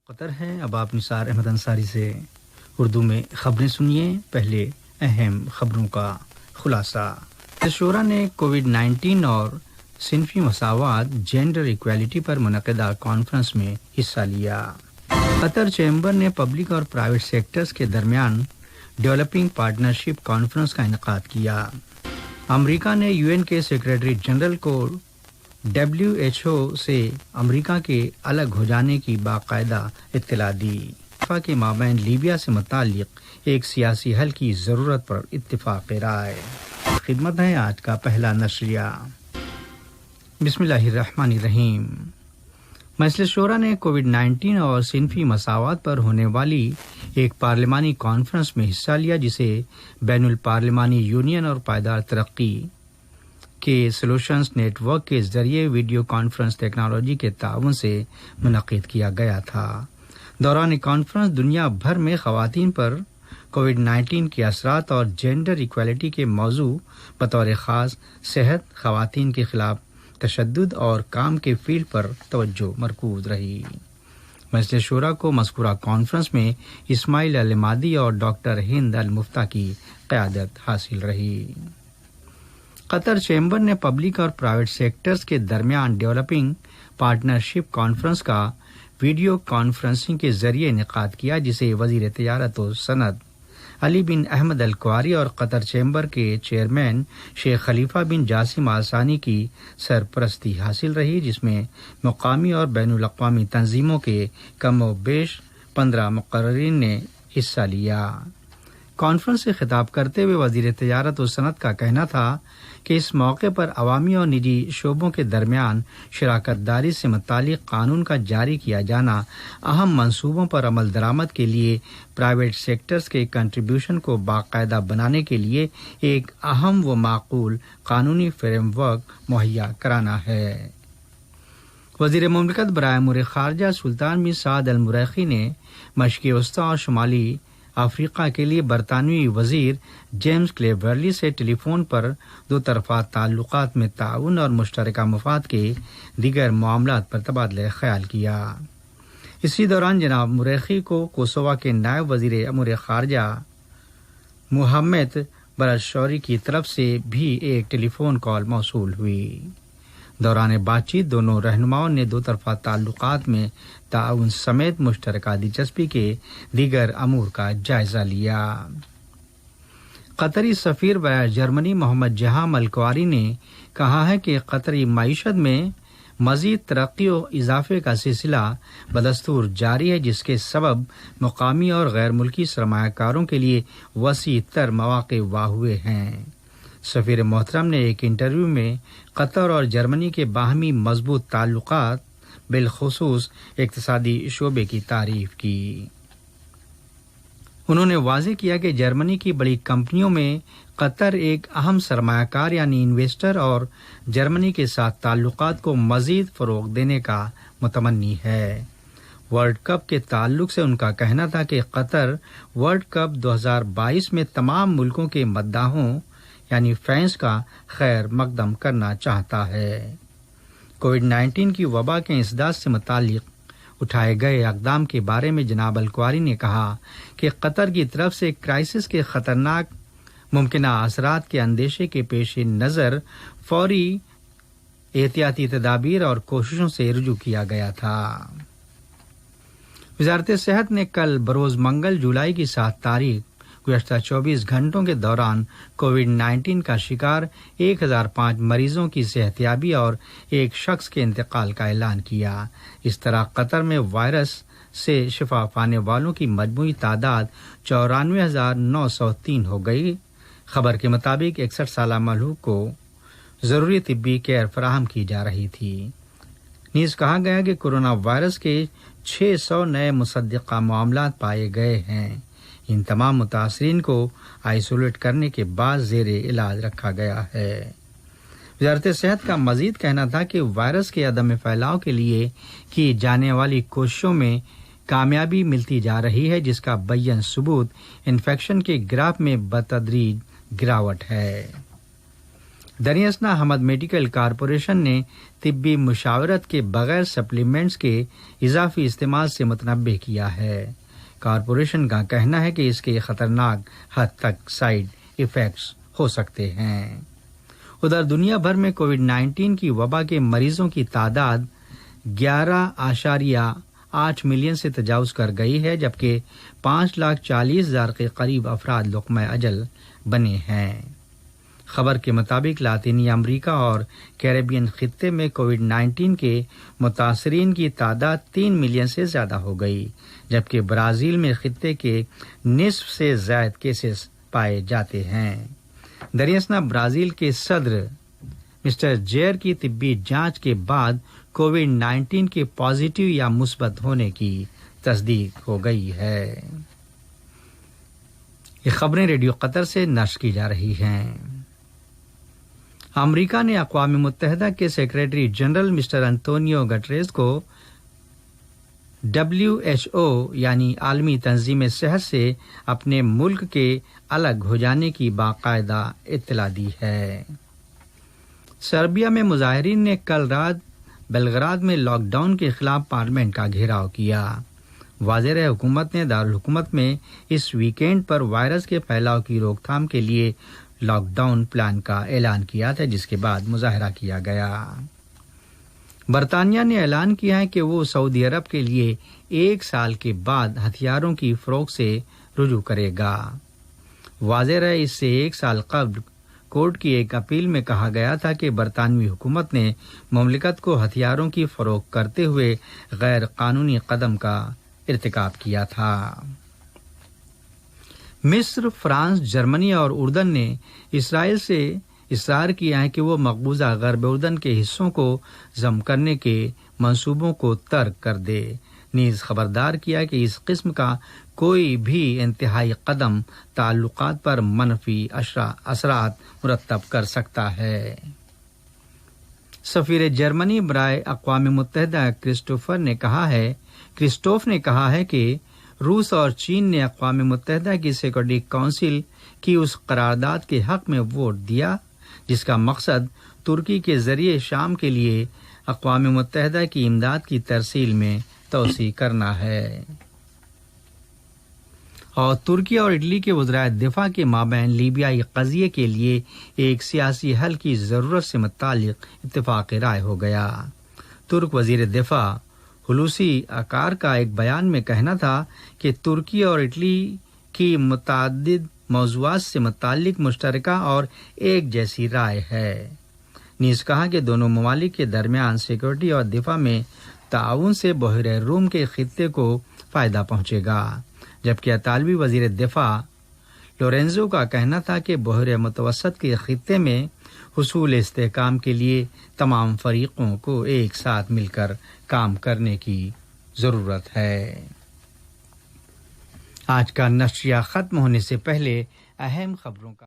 قطر ہے۔ اب آپ نثار احمد انصاری سے اردو میں خبریں سنیے۔ پہلے اہم خبروں کا خلاصہ۔ شورا نے کووڈ-19 اور صنفی مساوات جینڈر ایکویلٹی پر منعقدہ کانفرنس میں حصہ لیا۔ قطر چیمبر نے پبلک اور پرائیویٹ سیکٹرز کے درمیان ڈیولپنگ پارٹنرشپ کانفرنس کا انعقاد کیا۔ امریکہ نے یو این کے سیکریٹری جنرل کو WHO سے امریکہ کے الگ ہو جانے کی باقاعدہ اطلاع دی۔ کے مابین لیبیا سے متعلق ایک سیاسی حل کی ضرورت پر اتفاق رائے۔ خدمت ہے آج کا پہلا نشریہ۔ بسم اللہ الرحمن الرحیم۔ مجلس شورا نے کووڈ-19 اور صنفی مساوات پر ہونے والی ایک پارلیمانی کانفرنس میں حصہ لیا، جسے بین الپارلیمانی یونین اور پائیدار ترقی کے سولوشنز نیٹ ورک کے ذریعے ویڈیو کانفرنس ٹیکنالوجی کے تعاون سے منعقد کیا گیا تھا۔ دوران کانفرنس دنیا بھر میں خواتین پر کووڈ-19 کے اثرات اور جینڈر ایکویلٹی کے موضوع بطور خاص صحت، خواتین کے خلاف تشدد اور کام کے فیلڈ پر توجہ مرکوز رہی۔ مجلس شورا کو مذکورہ کانفرنس میں اسماعیل المادی اور ڈاکٹر ہند المفتیٰ کی قیادت حاصل رہی۔ قطر چیمبر نے پبلک اور پرائیویٹ سیکٹرز کے درمیان ڈیولپنگ پارٹنرشپ کانفرنس کا ویڈیو کانفرنسنگ کے ذریعے انعقاد کیا، جسے وزیر تجارت و صنعت علی بن احمد الکواری اور قطر چیمبر کے چیئرمین شیخ خلیفہ بن جاسم آل ثانی کی سرپرستی حاصل رہی، جس میں مقامی اور بین الاقوامی تنظیموں کے کم و بیش 15 مقررین نے حصہ لیا۔ کانفرنس سے خطاب کرتے ہوئے وزیر تجارت و صنعت کا کہنا تھا کہ اس موقع پر عوامی اور نجی شعبوں کے درمیان شراکت داری سے متعلق قانون کا جاری کیا جانا اہم منصوبوں پر عمل درآمد کے لیے پرائیویٹ سیکٹرز کے کنٹریبیوشن کو باقاعدہ بنانے کے لیے ایک اہم و معقول قانونی فریم ورک مہیا کرانا ہے۔ وزیر مملکت برائے امور خارجہ سلطان بن سعد المریخی نے مشرقی وسطی اور شمالی افریقہ کے لیے برطانوی وزیر جیمز کلیورلی سے ٹیلی فون پر دو طرفہ تعلقات میں تعاون اور مشترکہ مفاد کے دیگر معاملات پر تبادلہ خیال کیا۔ اسی دوران جناب مریخی کو کوسووا کے نائب وزیر امور خارجہ محمد برادشوری کی طرف سے بھی ایک ٹیلی فون کال موصول ہوئی۔ دوران بات چیت دونوں رہنماؤں نے دو طرفہ تعلقات میں تعاون سمیت مشترکہ دلچسپی کے دیگر امور کا جائزہ لیا۔ قطری سفیر برائے جرمنی محمد جہام الکواری نے کہا ہے کہ قطری معیشت میں مزید ترقی و اضافے کا سلسلہ بدستور جاری ہے، جس کے سبب مقامی اور غیر ملکی سرمایہ کاروں کے لیے وسیع تر مواقع واہ ہوئے ہیں۔ سفیر محترم نے ایک انٹرویو میں قطر اور جرمنی کے باہمی مضبوط تعلقات بالخصوص اقتصادی شعبے کی تعریف کی۔ انہوں نے واضح کیا کہ جرمنی کی بڑی کمپنیوں میں قطر ایک اہم سرمایہ کار یعنی انویسٹر اور جرمنی کے ساتھ تعلقات کو مزید فروغ دینے کا متمنی ہے۔ ورلڈ کپ کے تعلق سے ان کا کہنا تھا کہ قطر ورلڈ کپ 2022 میں تمام ملکوں کے مداحوں یعنی فینس کا خیر مقدم کرنا چاہتا ہے۔ کووڈ-19 کی وبا کے انسداد سے متعلق اٹھائے گئے اقدام کے بارے میں جناب الکواری نے کہا کہ قطر کی طرف سے کرائسس کے خطرناک ممکنہ اثرات کے اندیشے کے پیش نظر فوری احتیاطی تدابیر اور کوششوں سے رجوع کیا گیا تھا۔ وزارت صحت نے کل بروز منگل جولائی کی 7 تاریخ گزشتہ 24 گھنٹوں کے دوران کووڈ-19 کا شکار 1005 مریضوں کی صحتیابی اور ایک شخص کے انتقال کا اعلان کیا۔ اس طرح قطر میں وائرس سے شفا پانے والوں کی مجموعی تعداد 94,903 ہو گئی۔ خبر کے مطابق 61 سالہ ملحوق کو ضروری طبی کیئر فراہم کی جا رہی تھی۔ نیز کہا گیا کہ کورونا وائرس کے 600 نئے مصدقہ معاملات پائے گئے ہیں۔ ان تمام متاثرین کو آئسولیٹ کرنے کے بعد زیر علاج رکھا گیا ہے۔ وزارت صحت کا مزید کہنا تھا کہ وائرس کے عدم پھیلاؤ کے لیے کی جانے والی کوششوں میں کامیابی ملتی جا رہی ہے، جس کا بیان ثبوت انفیکشن کے گراف میں بتدریج گراوٹ ہے۔ دریاسنا احمد میڈیکل کارپوریشن نے طبی مشاورت کے بغیر سپلیمنٹس کے اضافی استعمال سے متنبہ کیا ہے۔ کارپوریشن کا کہنا ہے کہ اس کے خطرناک حد تک سائیڈ ایفیکٹس ہو سکتے ہیں۔ ادھر دنیا بھر میں کووڈ-19 کی وبا کے مریضوں کی تعداد 11.8 ملین سے تجاوز کر گئی ہے، جبکہ 5,40,000 کے قریب افراد لقمہ اجل بنے ہیں۔ خبر کے مطابق لاطینی امریکہ اور کیریبین خطے میں کووڈ-19 کے متاثرین کی تعداد 3 ملین سے زیادہ ہو گئی، جبکہ برازیل میں خطے کے نصف سے زائد کیسز پائے جاتے ہیں۔ دریاسنا برازیل کے صدر مسٹر جیر کی طبی جانچ کے بعد کووڈ-19 کے پازیٹیو یا مثبت ہونے کی تصدیق ہو گئی ہے۔ یہ خبریں ریڈیو قطر سے نشر کی جا رہی ہیں۔ امریکہ نے اقوام متحدہ کے سیکریٹری جنرل مسٹر انتونیو گٹریز کو WHO یعنی عالمی تنظیم صحت سے اپنے ملک کے الگ ہو جانے کی باقاعدہ اطلاع دی ہے۔ سربیا میں مظاہرین نے کل رات بلغراد میں لاک ڈاؤن کے خلاف پارلیمنٹ کا گھیراؤ کیا۔ واضح رہے حکومت نے دارالحکومت میں اس ویکینڈ پر وائرس کے پھیلاؤ کی روک تھام کے لیے لاک ڈاؤن پلان کا اعلان کیا تھا، جس کے بعد مظاہرہ کیا گیا۔ برطانیہ نے اعلان کیا ہے کہ وہ سعودی عرب کے لیے 1 سال کے بعد ہتھیاروں کی فروخت سے رجوع کرے گا۔ واضح رہے اس سے 1 سال قبل کورٹ کی ایک اپیل میں کہا گیا تھا کہ برطانوی حکومت نے مملکت کو ہتھیاروں کی فروخت کرتے ہوئے غیر قانونی قدم کا ارتکاب کیا تھا۔ مصر، فرانس، جرمنی اور اردن نے اسرائیل سے اصرار کیا ہے کہ وہ مقبوضہ غرب اردن کے حصوں کو ضم کرنے کے منصوبوں کو ترک کر دے، نیز خبردار کیا کہ اس قسم کا کوئی بھی انتہائی قدم تعلقات پر منفی اثرات مرتب کر سکتا ہے۔ سفیر جرمنی برائے اقوام متحدہ کرسٹوف نے کہا ہے کہ روس اور چین نے اقوام متحدہ کی سیکورٹی کونسل کی اس قرارداد کے حق میں ووٹ دیا جس کا مقصد ترکی کے ذریعے شام کے لیے اقوام متحدہ کی امداد کی ترسیل میں توسیع کرنا ہے، اور ترکی اور اٹلی کے وزرائے دفاع کے مابین لیبیائی قضیے کے لیے ایک سیاسی حل کی ضرورت سے متعلق اتفاق رائے ہو گیا۔ ترک وزیر دفاع ہلوسی اکار کا ایک بیان میں کہنا تھا کہ ترکی اور اٹلی کی متعدد موضوعات سے متعلق مشترکہ اور ایک جیسی رائے ہے، نیز کہا کہ دونوں ممالک کے درمیان سیکورٹی اور دفاع میں تعاون سے بحیرہ روم کے خطے کو فائدہ پہنچے گا، جبکہ اطالوی وزیر دفاع لورینزو کا کہنا تھا کہ بحیرہ متوسط کے خطے میں حصول استحکام کے لیے تمام فریقوں کو ایک ساتھ مل کر کام کرنے کی ضرورت ہے۔ آج کا نشریہ ختم ہونے سے پہلے اہم خبروں کا